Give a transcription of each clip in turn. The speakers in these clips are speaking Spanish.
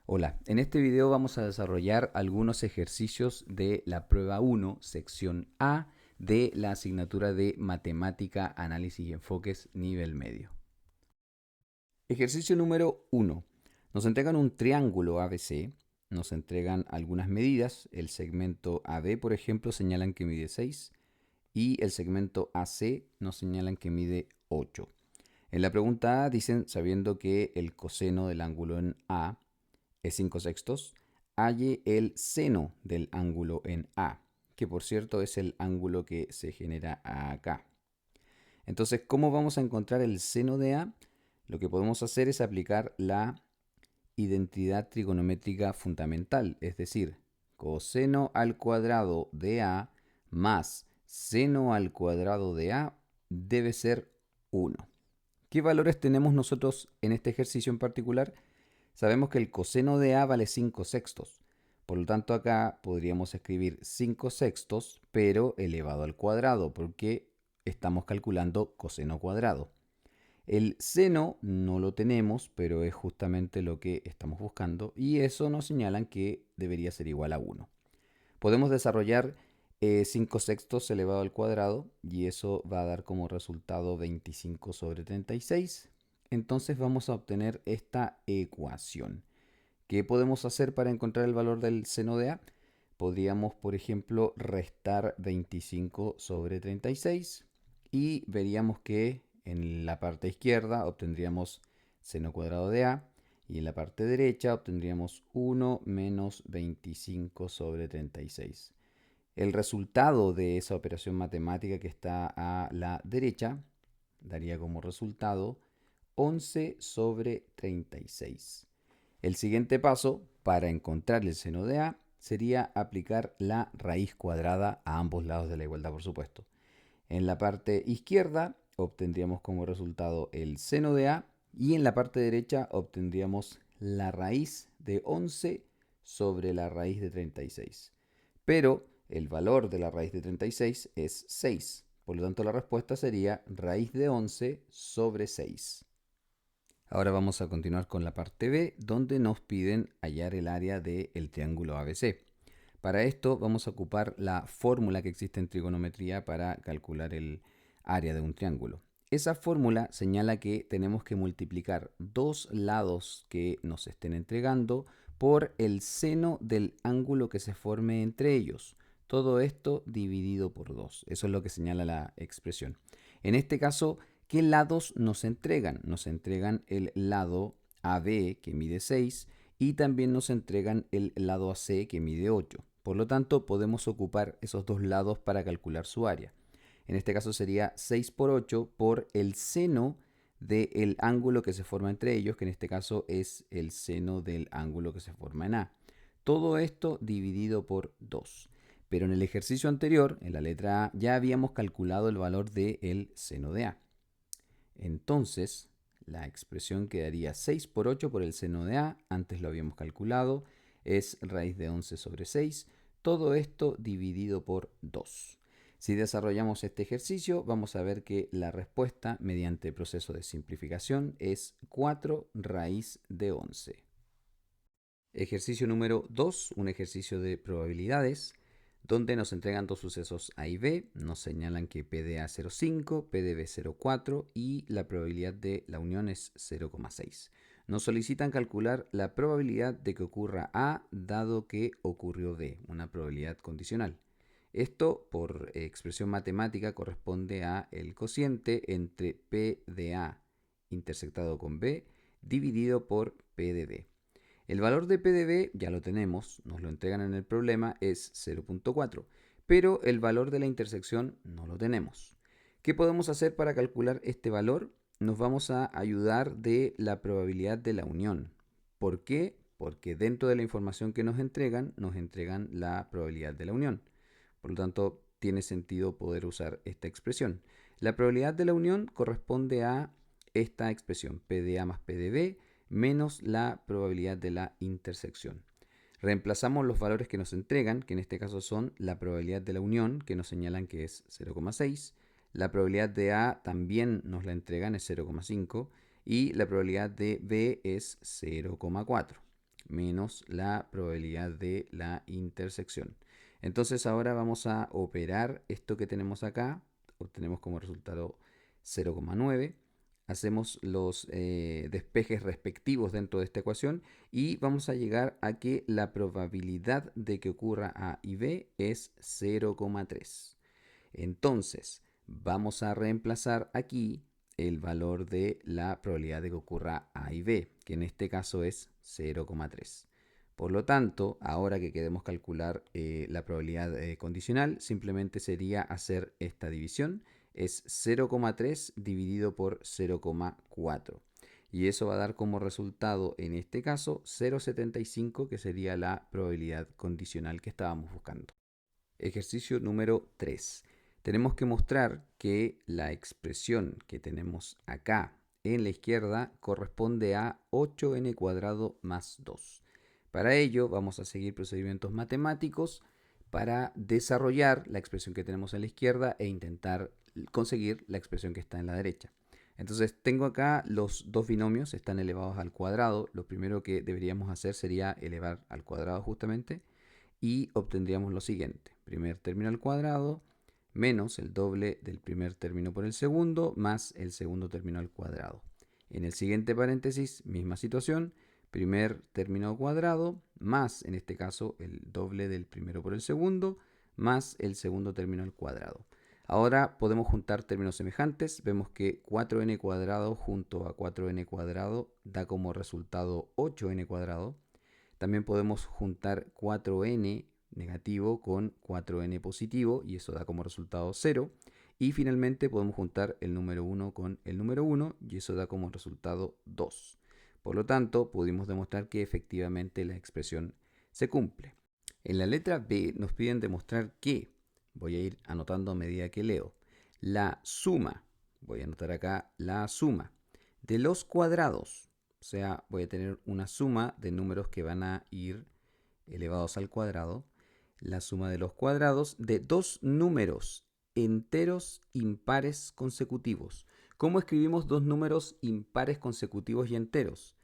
Hola, en este video vamos a desarrollar algunos ejercicios de la prueba 1, sección A, de la asignatura de Matemática, Análisis y Enfoques, nivel medio. Ejercicio número 1. Nos entregan un triángulo ABC, nos entregan algunas medidas, el segmento AB, por ejemplo, señalan que mide 6 y el segmento AC nos señalan que mide 8. En la pregunta A dicen, sabiendo que el coseno del ángulo en A es 5 sextos, halle el seno del ángulo en A, que por cierto es el ángulo que se genera acá. Entonces, ¿cómo vamos a encontrar el seno de A? Lo que podemos hacer es aplicar la identidad trigonométrica fundamental, es decir, coseno al cuadrado de A más seno al cuadrado de A debe ser 1. ¿Qué valores tenemos nosotros en este ejercicio en particular? Sabemos que el coseno de A vale 5 sextos. Por lo tanto, acá podríamos escribir 5 sextos, pero elevado al cuadrado, porque estamos calculando coseno cuadrado. El seno no lo tenemos, pero es justamente lo que estamos buscando, y eso nos señalan que debería ser igual a 1. Podemos desarrollar 5 sextos elevado al cuadrado, y eso va a dar como resultado 25 sobre 36. Entonces vamos a obtener esta ecuación. ¿Qué podemos hacer para encontrar el valor del seno de A? Podríamos, por ejemplo, restar 25 sobre 36 y veríamos que en la parte izquierda obtendríamos seno cuadrado de A y en la parte derecha obtendríamos 1 menos 25 sobre 36. El resultado de esa operación matemática que está a la derecha daría como resultado 11 sobre 36. El siguiente paso para encontrar el seno de A sería aplicar la raíz cuadrada a ambos lados de la igualdad, por supuesto. En la parte izquierda obtendríamos como resultado el seno de A y en la parte derecha obtendríamos la raíz de 11 sobre la raíz de 36. Pero el valor de la raíz de 36 es 6. Por lo tanto, la respuesta sería raíz de 11 sobre 6. Ahora vamos a continuar con la parte B, donde nos piden hallar el área del triángulo ABC. Para esto vamos a ocupar la fórmula que existe en trigonometría para calcular el área de un triángulo. Esa fórmula señala que tenemos que multiplicar dos lados que nos estén entregando por el seno del ángulo que se forme entre ellos. Todo esto dividido por 2. Eso es lo que señala la expresión. En este caso, ¿qué lados nos entregan? Nos entregan el lado AB que mide 6 y también nos entregan el lado AC que mide 8. Por lo tanto, podemos ocupar esos dos lados para calcular su área. En este caso sería 6 por 8 por el seno del ángulo que se forma entre ellos, que en este caso es el seno del ángulo que se forma en A. Todo esto dividido por 2. Pero en el ejercicio anterior, en la letra A, ya habíamos calculado el valor del seno de A. Entonces, la expresión quedaría 6 por 8 por el seno de A, antes lo habíamos calculado, es raíz de 11 sobre 6, todo esto dividido por 2. Si desarrollamos este ejercicio, vamos a ver que la respuesta mediante el proceso de simplificación es 4 raíz de 11. Ejercicio número 2, un ejercicio de probabilidades, donde nos entregan dos sucesos A y B, nos señalan que P de A es 0,5, P de B 0,4 y la probabilidad de la unión es 0,6. Nos solicitan calcular la probabilidad de que ocurra A dado que ocurrió B, una probabilidad condicional. Esto, por expresión matemática, corresponde a el cociente entre P de A intersectado con B dividido por P de B. El valor de PdB ya lo tenemos, nos lo entregan en el problema, es 0,4, pero el valor de la intersección no lo tenemos. ¿Qué podemos hacer para calcular este valor? Nos vamos a ayudar de la probabilidad de la unión. ¿Por qué? Porque dentro de la información que nos entregan la probabilidad de la unión. Por lo tanto, tiene sentido poder usar esta expresión. La probabilidad de la unión corresponde a esta expresión, P de A más P de B, menos la probabilidad de la intersección. Reemplazamos los valores que nos entregan, que en este caso son la probabilidad de la unión, que nos señalan que es 0,6, la probabilidad de A también nos la entregan, es 0,5, y la probabilidad de B es 0,4. menos la probabilidad de la intersección. Entonces ahora vamos a operar esto que tenemos acá. Obtenemos como resultado 0,9. Hacemos los despejes respectivos dentro de esta ecuación y vamos a llegar a que la probabilidad de que ocurra A y B es 0,3. Entonces, vamos a reemplazar aquí el valor de la probabilidad de que ocurra A y B, que en este caso es 0,3. Por lo tanto, ahora que queremos calcular la probabilidad condicional, simplemente sería hacer esta división. Es 0,3 dividido por 0,4. Y eso va a dar como resultado, en este caso, 0,75, que sería la probabilidad condicional que estábamos buscando. Ejercicio número 3. Tenemos que mostrar que la expresión que tenemos acá en la izquierda corresponde a 8n cuadrado más 2. Para ello vamos a seguir procedimientos matemáticos para desarrollar la expresión que tenemos en la izquierda e intentar conseguir la expresión que está en la derecha. Entonces tengo acá los dos binomios, están elevados al cuadrado. Lo primero que deberíamos hacer sería elevar al cuadrado justamente y obtendríamos lo siguiente. Primer término al cuadrado menos el doble del primer término por el segundo más el segundo término al cuadrado. En el siguiente paréntesis, misma situación, primer término al cuadrado más, en este caso, el doble del primero por el segundo más el segundo término al cuadrado. Ahora podemos juntar términos semejantes. Vemos que 4n cuadrado junto a 4n cuadrado da como resultado 8n cuadrado. También podemos juntar 4n negativo con 4n positivo y eso da como resultado 0. Y finalmente podemos juntar el número 1 con el número 1 y eso da como resultado 2. Por lo tanto, pudimos demostrar que efectivamente la expresión se cumple. En la letra B nos piden demostrar que, voy a ir anotando a medida que leo, la suma, voy a anotar acá la suma de los cuadrados, o sea, voy a tener una suma de números que van a ir elevados al cuadrado, la suma de los cuadrados de dos números enteros impares consecutivos. ¿Cómo escribimos dos números impares consecutivos y enteros?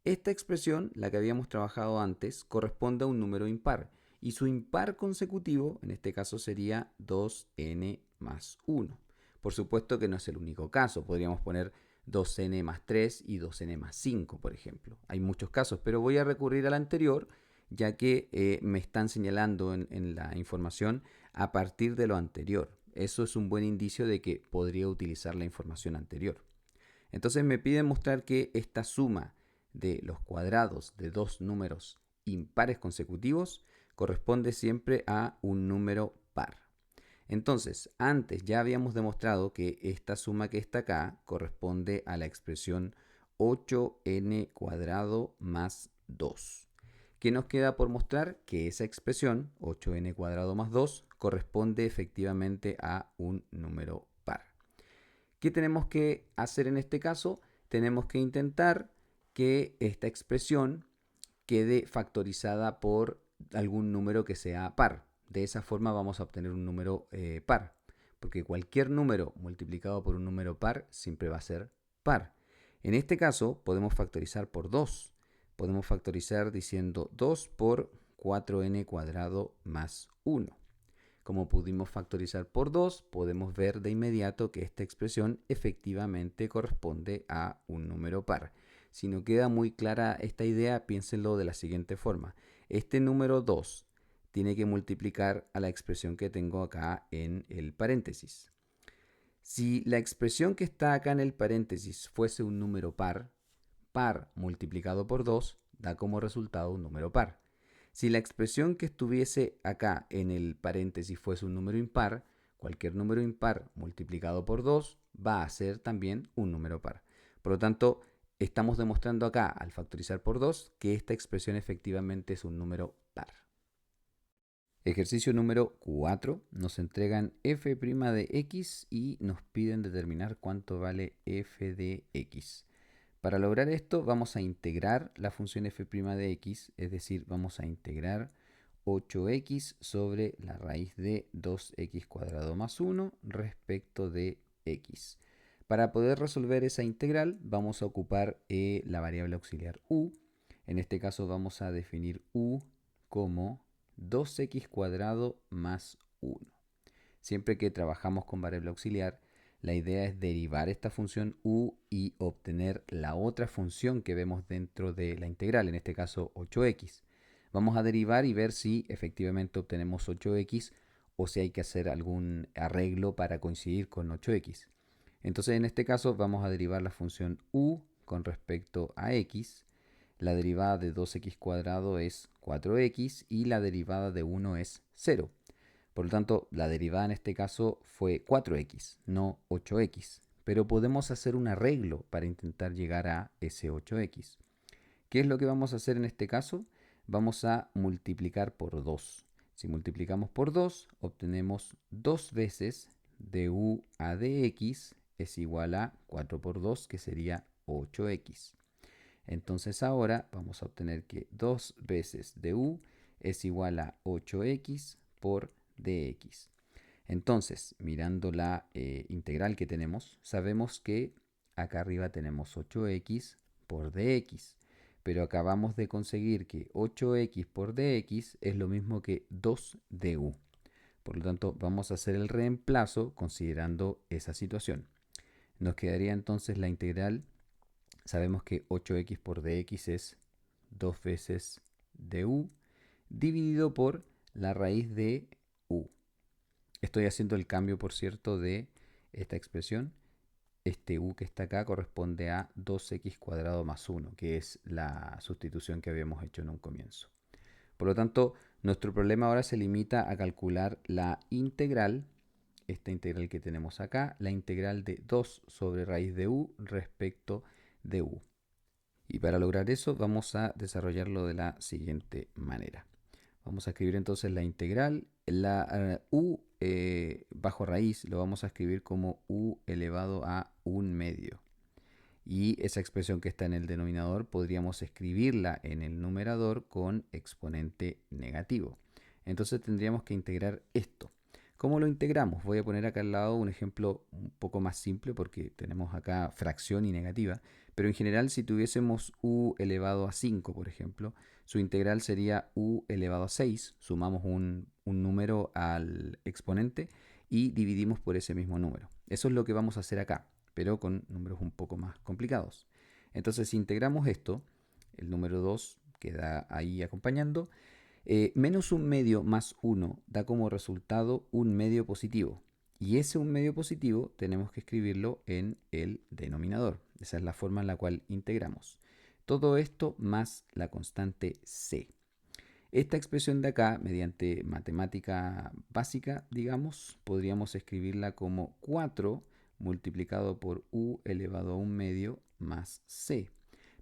Esta expresión, la que habíamos trabajado antes, corresponde a un número impar y su impar consecutivo, en este caso, sería 2n más 1. Por supuesto que no es el único caso, podríamos poner 2n más 3 y 2n más 5, por ejemplo. Hay muchos casos, pero voy a recurrir al anterior, ya que me están señalando en la información a partir de lo anterior. Eso es un buen indicio de que podría utilizar la información anterior. Entonces me piden mostrar que esta suma de los cuadrados de dos números impares consecutivos corresponde siempre a un número par. Entonces, antes ya habíamos demostrado que esta suma que está acá corresponde a la expresión 8n cuadrado más 2. ¿Qué nos queda por mostrar? Que esa expresión, 8n cuadrado más 2, corresponde efectivamente a un número par. ¿Qué tenemos que hacer en este caso? Tenemos que intentar que esta expresión quede factorizada por algún número que sea par. De esa forma vamos a obtener un número par, porque cualquier número multiplicado por un número par siempre va a ser par. En este caso podemos factorizar por 2. Podemos factorizar diciendo 2 por 4n cuadrado más 1. Como pudimos factorizar por 2, podemos ver de inmediato que esta expresión efectivamente corresponde a un número par. Si no queda muy clara esta idea, piénsenlo de la siguiente forma. Este número 2 tiene que multiplicar a la expresión que tengo acá en el paréntesis. Si la expresión que está acá en el paréntesis fuese un número par, par multiplicado por 2 da como resultado un número par. Si la expresión que estuviese acá en el paréntesis fuese un número impar, cualquier número impar multiplicado por 2 va a ser también un número par. Por lo tanto, estamos demostrando acá, al factorizar por 2, que esta expresión efectivamente es un número par. Ejercicio número 4. Nos entregan f' de x y nos piden determinar cuánto vale f de x. Para lograr esto vamos a integrar la función f' de x, es decir, vamos a integrar 8x sobre la raíz de 2x cuadrado más 1 respecto de x. Para poder resolver esa integral vamos a ocupar la variable auxiliar u. En este caso vamos a definir u como 2x cuadrado más 1. Siempre que trabajamos con variable auxiliar, la idea es derivar esta función u y obtener la otra función que vemos dentro de la integral, en este caso 8x. Vamos a derivar y ver si efectivamente obtenemos 8x o si hay que hacer algún arreglo para coincidir con 8x. Entonces en este caso vamos a derivar la función u con respecto a x. La derivada de 2x cuadrado es 4x y la derivada de 1 es 0. Por lo tanto, la derivada en este caso fue 4x, no 8x. Pero podemos hacer un arreglo para intentar llegar a ese 8x. ¿Qué es lo que vamos a hacer en este caso? Vamos a multiplicar por 2. Si multiplicamos por 2, obtenemos 2 veces du a dx es igual a 4 por 2, que sería 8x. Entonces ahora vamos a obtener que 2 veces du es igual a 8x por dx. Entonces, mirando la integral que tenemos, sabemos que acá arriba tenemos 8x por dx. Pero acabamos de conseguir que 8x por dx es lo mismo que 2 du. Por lo tanto, vamos a hacer el reemplazo considerando esa situación. Nos quedaría entonces la integral. Sabemos que 8x por dx es 2 veces du dividido por la raíz de u. Estoy haciendo el cambio, por cierto, de esta expresión. Este u que está acá corresponde a 2x cuadrado más 1, que es la sustitución que habíamos hecho en un comienzo. Por lo tanto, nuestro problema ahora se limita a calcular la integral, esta integral que tenemos acá, la integral de 2 sobre raíz de u respecto de u. Y para lograr eso vamos a desarrollarlo de la siguiente manera. Vamos a escribir entonces la integral. La u bajo raíz lo vamos a escribir como u elevado a 1 medio. Y esa expresión que está en el denominador podríamos escribirla en el numerador con exponente negativo. Entonces tendríamos que integrar esto. ¿Cómo lo integramos? Voy a poner acá al lado un ejemplo un poco más simple porque tenemos acá fracción y negativa. Pero en general, si tuviésemos u elevado a 5, por ejemplo, su integral sería u elevado a 6. Sumamos un número al exponente y dividimos por ese mismo número. Eso es lo que vamos a hacer acá, pero con números un poco más complicados. Entonces, si integramos esto, el número 2 queda ahí acompañando. Menos 1 medio más 1 da como resultado 1 medio positivo. Y ese 1 medio positivo tenemos que escribirlo en el denominador. Esa es la forma en la cual integramos. Todo esto más la constante c. Esta expresión de acá, mediante matemática básica, digamos, podríamos escribirla como 4 multiplicado por u elevado a 1 medio más c.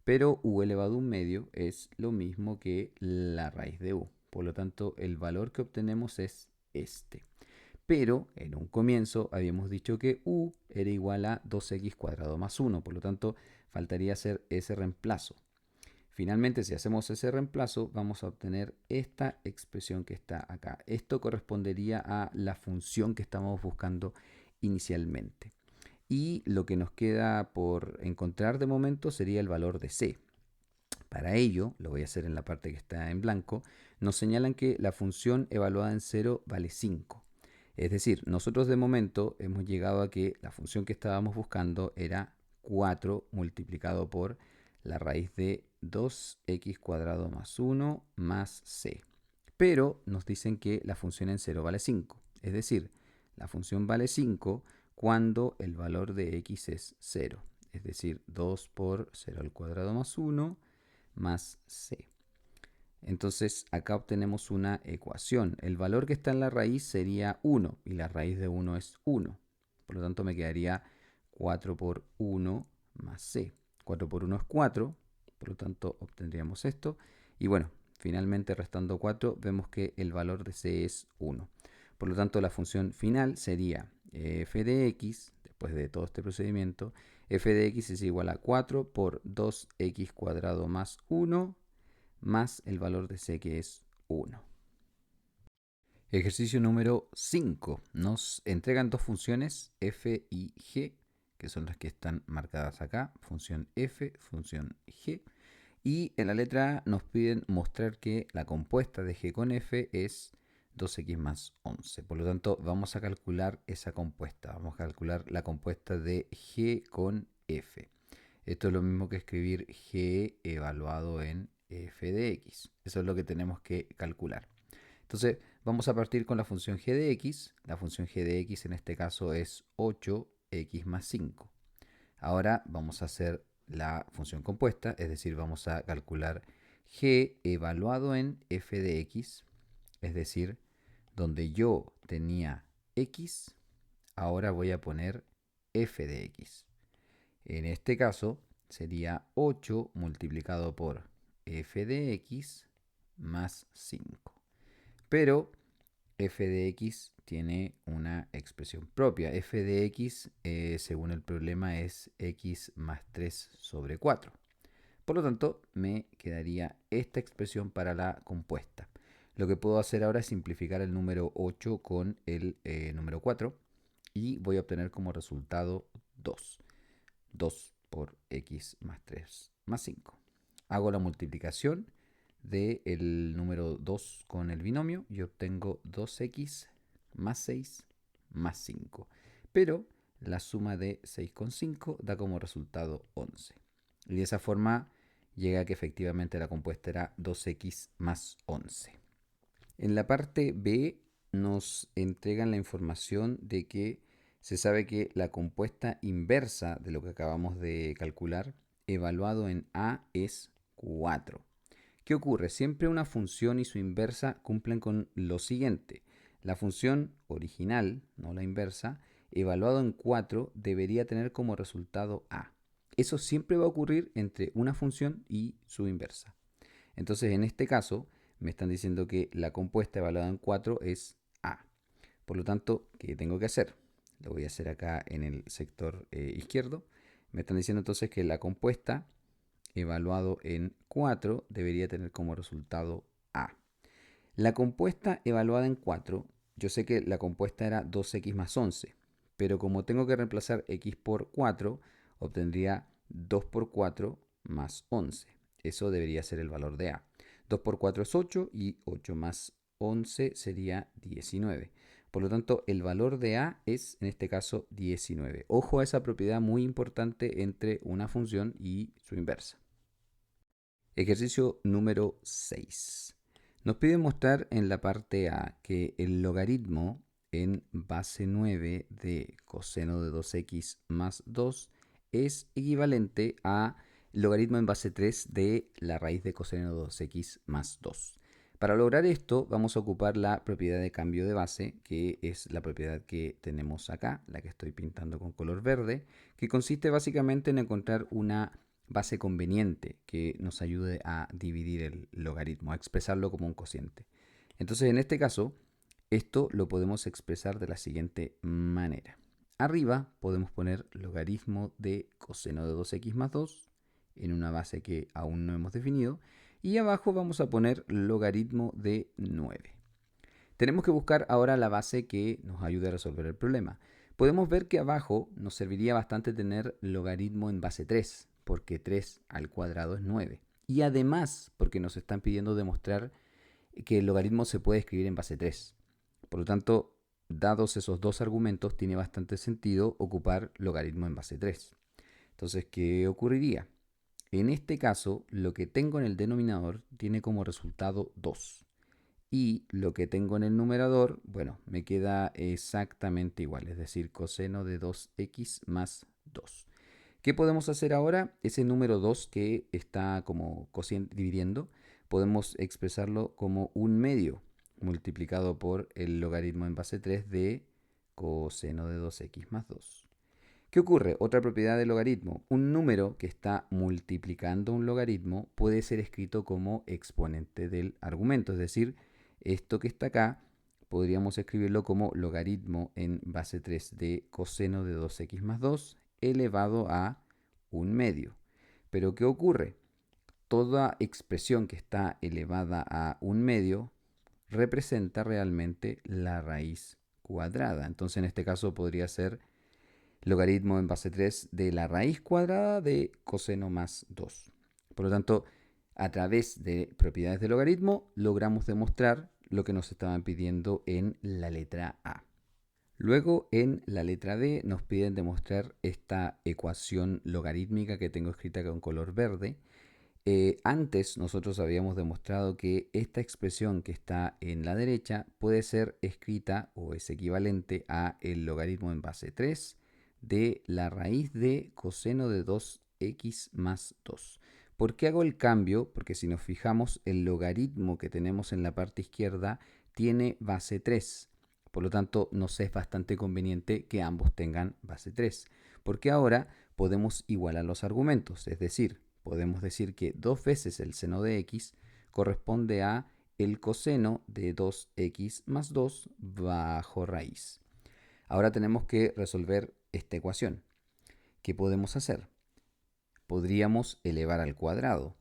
Pero u elevado a 1 medio es lo mismo que la raíz de u. Por lo tanto, el valor que obtenemos es este. Pero en un comienzo habíamos dicho que u era igual a 2x cuadrado más 1. Por lo tanto, faltaría hacer ese reemplazo. Finalmente, si hacemos ese reemplazo, vamos a obtener esta expresión que está acá. Esto correspondería a la función que estamos buscando inicialmente. Y lo que nos queda por encontrar de momento sería el valor de c. Para ello, lo voy a hacer en la parte que está en blanco, nos señalan que la función evaluada en 0 vale 5. Es decir, nosotros de momento hemos llegado a que la función que estábamos buscando era 4 multiplicado por la raíz de 2x cuadrado más 1 más c. Pero nos dicen que la función en 0 vale 5. Es decir, la función vale 5 cuando el valor de x es 0. Es decir, 2 por 0 al cuadrado más 1 más c. Entonces acá obtenemos una ecuación. El valor que está en la raíz sería 1 y la raíz de 1 es 1. Por lo tanto me quedaría 4 por 1 más c. 4 por 1 es 4, por lo tanto obtendríamos esto. Y bueno, finalmente restando 4 vemos que el valor de c es 1. Por lo tanto la función final sería f de x, después de todo este procedimiento, f de x es igual a 4 por 2x cuadrado más 1 más el valor de c que es 1. Ejercicio número 5. Nos entregan dos funciones f y g, que son las que están marcadas acá. Función f, función g. Y en la letra A nos piden mostrar que la compuesta de g con f es 2x más 11. Por lo tanto, vamos a calcular esa compuesta. Vamos a calcular la compuesta de g con f. Esto es lo mismo que escribir g evaluado en f de x. Eso es lo que tenemos que calcular. Entonces, vamos a partir con la función g de x. La función g de x en este caso es 8x más 5. Ahora vamos a hacer la función compuesta, es decir, vamos a calcular g evaluado en f de x, es decir, donde yo tenía x, ahora voy a poner f de x. En este caso sería 8 multiplicado por f de x más 5. Pero f de x tiene una expresión propia. F de x, según el problema, es x más 3 sobre 4. Por lo tanto, me quedaría esta expresión para la compuesta. Lo que puedo hacer ahora es simplificar el número 8 con el número 4 y voy a obtener como resultado 2. 2 por x más 3 más 5. Hago la multiplicación del número 2 con el binomio y obtengo 2x más 6 más 5. Pero la suma de 6 con 5 da como resultado 11. Y de esa forma llega a que efectivamente la compuesta era 2x más 11. En la parte B nos entregan la información de que se sabe que la compuesta inversa de lo que acabamos de calcular, evaluado en A, es 4. ¿Qué ocurre? Siempre una función y su inversa cumplen con lo siguiente. La función original, no la inversa, evaluado en 4 debería tener como resultado A. Eso siempre va a ocurrir entre una función y su inversa. Entonces, en este caso, me están diciendo que la compuesta evaluada en 4 es A. Por lo tanto, ¿qué tengo que hacer? Lo voy a hacer acá en el sector izquierdo. Me están diciendo entonces que la compuesta evaluado en 4 debería tener como resultado A. La compuesta evaluada en 4, yo sé que la compuesta era 2x más 11, pero como tengo que reemplazar x por 4, obtendría 2 por 4 más 11. Eso debería ser el valor de A. 2 por 4 es 8 y 8 más 11 sería 19. Por lo tanto, el valor de A es, en este caso, 19. Ojo a esa propiedad muy importante entre una función y su inversa. Ejercicio número 6. Nos pide mostrar en la parte A que el logaritmo en base 9 de coseno de 2x más 2 es equivalente a logaritmo en base 3 de la raíz de coseno de 2x más 2. Para lograr esto vamos a ocupar la propiedad de cambio de base, que es la propiedad que tenemos acá, la que estoy pintando con color verde, que consiste básicamente en encontrar una base conveniente que nos ayude a dividir el logaritmo, a expresarlo como un cociente. Entonces, en este caso, esto lo podemos expresar de la siguiente manera. Arriba podemos poner logaritmo de coseno de 2x más 2 en una base que aún no hemos definido. Y abajo vamos a poner logaritmo de 9. Tenemos que buscar ahora la base que nos ayude a resolver el problema. Podemos ver que abajo nos serviría bastante tener logaritmo en base 3, porque 3 al cuadrado es 9. Y además, porque nos están pidiendo demostrar que el logaritmo se puede escribir en base 3. Por lo tanto, dados esos dos argumentos, tiene bastante sentido ocupar logaritmo en base 3. Entonces, ¿qué ocurriría? En este caso, lo que tengo en el denominador tiene como resultado 2. Y lo que tengo en el numerador, bueno, me queda exactamente igual, es decir, coseno de 2x más 2. ¿Qué podemos hacer ahora? Ese número 2 que está como cociente dividiendo, podemos expresarlo como un medio multiplicado por el logaritmo en base 3 de coseno de 2x más 2. ¿Qué ocurre? Otra propiedad del logaritmo. Un número que está multiplicando un logaritmo puede ser escrito como exponente del argumento. Es decir, esto que está acá podríamos escribirlo como logaritmo en base 3 de coseno de 2x más 2 elevado a un medio. Pero ¿qué ocurre? Toda expresión que está elevada a un medio representa realmente la raíz cuadrada. Entonces en este caso podría ser logaritmo en base 3 de la raíz cuadrada de coseno más 2. Por lo tanto, A través de propiedades de logaritmo logramos demostrar lo que nos estaban pidiendo en la letra A. Luego en la letra D nos piden demostrar esta ecuación logarítmica que tengo escrita con color verde. Antes nosotros habíamos demostrado que esta expresión que está en la derecha puede ser escrita o es equivalente a el logaritmo en base 3 de la raíz de coseno de 2x más 2. ¿Por qué hago el cambio? Porque si nos fijamos, el logaritmo que tenemos en la parte izquierda tiene base 3. Por lo tanto, nos es bastante conveniente que ambos tengan base 3. Porque ahora podemos igualar los argumentos, es decir, podemos decir que 2 veces el seno de x corresponde a el coseno de 2x más 2 bajo raíz. Ahora tenemos que resolver esta ecuación. ¿Qué podemos hacer? Podríamos elevar al cuadrado.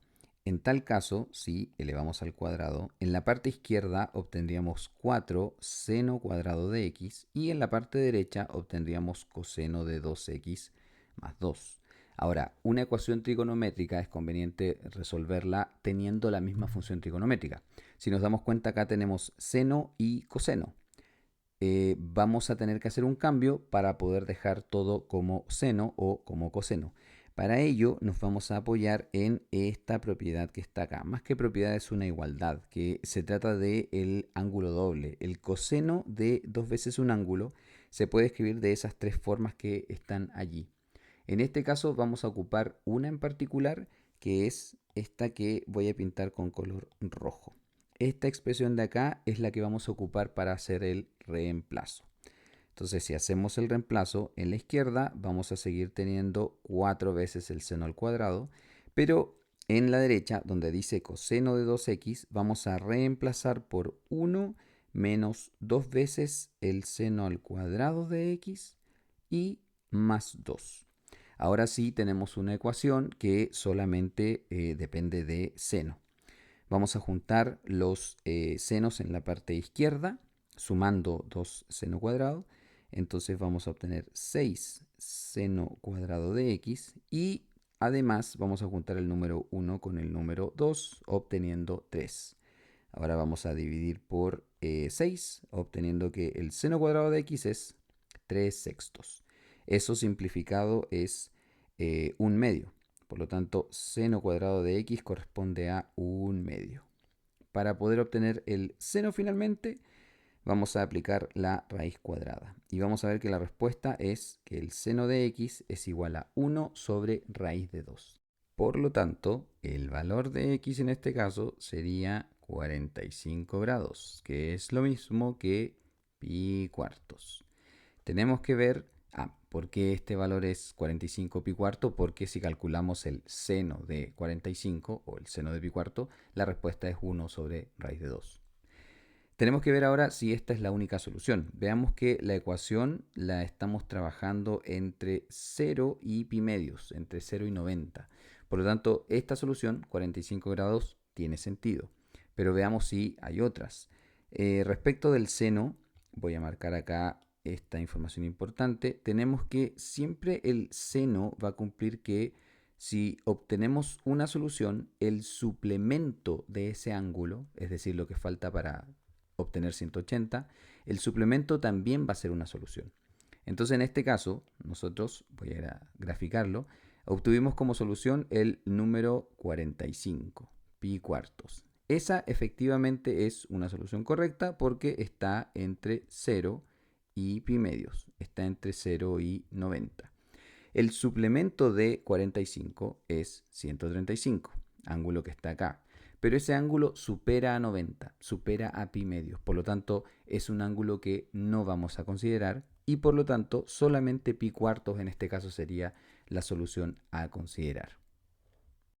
En tal caso, si elevamos al cuadrado, en la parte izquierda obtendríamos 4 seno cuadrado de x y en la parte derecha obtendríamos coseno de 2x más 2. Ahora, una ecuación trigonométrica es conveniente resolverla teniendo la misma función trigonométrica. Si nos damos cuenta, acá tenemos seno y coseno. Vamos a tener que hacer un cambio para poder dejar todo como seno o como coseno. Para ello nos vamos a apoyar en esta propiedad que está acá. Más que propiedad es una igualdad, que se trata del ángulo doble. El coseno de 2 veces un ángulo se puede escribir de esas 3 formas que están allí. En este caso vamos a ocupar una en particular, que es esta que voy a pintar con color rojo. Esta expresión de acá es la que vamos a ocupar para hacer el reemplazo. Entonces, si hacemos el reemplazo en la izquierda, vamos a seguir teniendo 4 veces el seno al cuadrado, pero en la derecha, donde dice coseno de 2x, vamos a reemplazar por 1 menos 2 veces el seno al cuadrado de x y más 2. Ahora sí tenemos una ecuación que solamente depende de seno. Vamos a juntar los senos en la parte izquierda, sumando 2 seno cuadrado. Entonces vamos a obtener 6 seno cuadrado de x y además vamos a juntar el número 1 con el número 2, obteniendo 3. Ahora vamos a dividir por 6, obteniendo que el seno cuadrado de x es 3 sextos. Eso simplificado es 1 medio. Por lo tanto, seno cuadrado de x corresponde a 1 medio. Para poder obtener el seno finalmente, vamos a aplicar la raíz cuadrada. Y vamos a ver que la respuesta es que el seno de x es igual a 1 sobre raíz de 2. Por lo tanto, el valor de x en este caso sería 45 grados, que es lo mismo que pi cuartos. Tenemos que ver, ¿por qué este valor es 45 pi cuarto? Porque si calculamos el seno de 45 o el seno de pi cuarto, la respuesta es 1 sobre raíz de 2. Tenemos que ver ahora si esta es la única solución. Veamos que la ecuación la estamos trabajando entre 0 y pi medios, entre 0 y 90. Por lo tanto, esta solución, 45 grados, tiene sentido. Pero veamos si hay otras. Respecto del seno, voy a marcar acá esta información importante. Tenemos que siempre el seno va a cumplir que si obtenemos una solución, el suplemento de ese ángulo, es decir, lo que falta para obtener 180, el suplemento también va a ser una solución. Entonces, en este caso, nosotros, voy a ir a graficarlo, obtuvimos como solución el número 45, pi cuartos. Esa efectivamente es una solución correcta porque está entre 0 y pi medios, está entre 0 y 90. El suplemento de 45 es 135, ángulo que está acá. Pero ese ángulo supera a 90, supera a pi medios. Por lo tanto, es un ángulo que no vamos a considerar y por lo tanto solamente pi cuartos en este caso sería la solución a considerar.